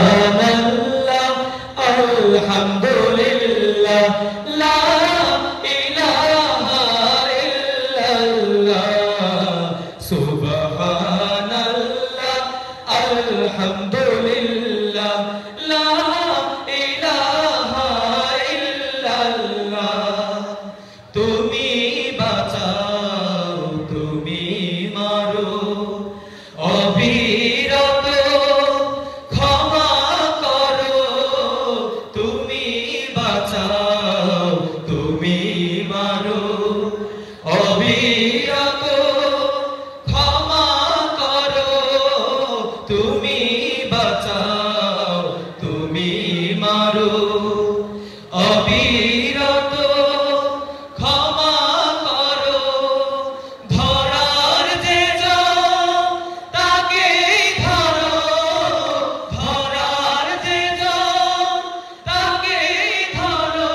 সুবহানাল্লাহ আলহামদুলিল্লাহ লা ইলাহা ইল্লাল্লাহ সুবহানাল্লাহ আলহামদুলিল্লাহ লা ইলাহা ইল্লাল্লাহ তুমি বাঁচাও তুমি মারো অবিরত ক্ষমা করো তুমি বাঁচাও তুমি মারো অবিরত ক্ষমা করো তুমি বাঁচাও তুমি মারো অবিরত ক্ষমা করো ধরার যে যাও তাকে ধরো ধরার যে যাও তাকে ধরো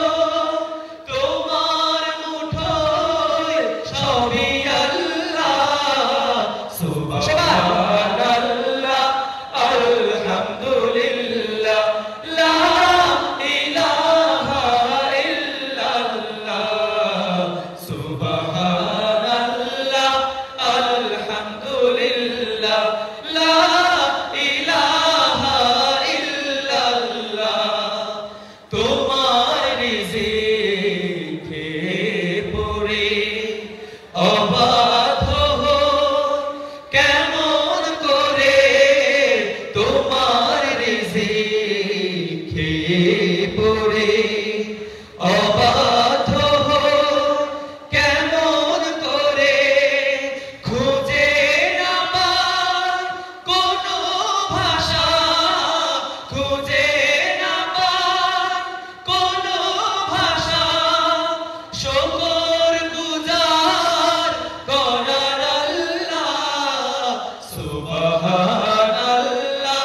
তোমার মুঠোয় সবই আল্লাহ সুবহানাল্লাহ আলহামদুলিল্লাহ লা ইলাহা ইল্লাল্লাহ সুবহানাল্লাহ আলহামদুলিল্লাহ লা ইলাহা ইল্লাল্লাহ তোমার রিজিক খেয়ে পড়ে অবাধ্য হই কেমন করে তোমার রিজিক খেয়ে পড়ে অবাধ্য হই কেমন করে খুঁজে না পাই কোনো ভাষা খুঁজে না পাই কোনো ভাষা শুকর গুজার করার আল্লাহ সুবহানাল্লাহ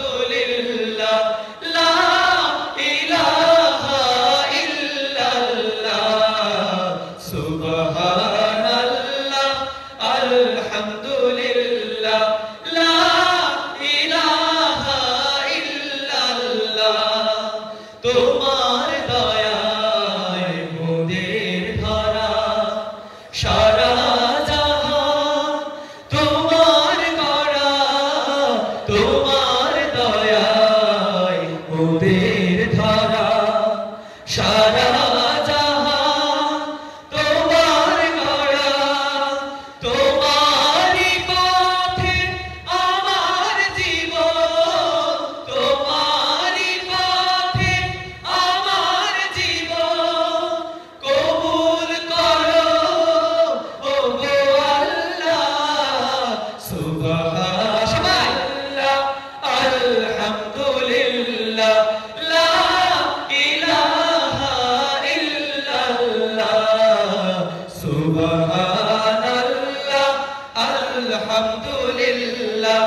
আলহামদুলিল্লাহ লা ইলাহা ইল্লাল্লাহ সুবহানাল্লাহ আলহামদুলিল্লাহ লা ইলাহা ইল্লাল্লাহ তোমার দয়ায় মোদের ধরা সারা জাহান তোমার গড়া তোমার দয়ায় মোদের ধরা সারা জাহান তোমার গড়া তোমারই পথে আমার জীবন তোমারই পথে আমার জীবন কবুল করো ওগো আল্লাহ সুবহানাল্লাহ আলহামদুলিল্লাহ লা ইলাহা ইল্লাল্লাহ সুবহানাল্লাহ আলহামদুলিল্লাহ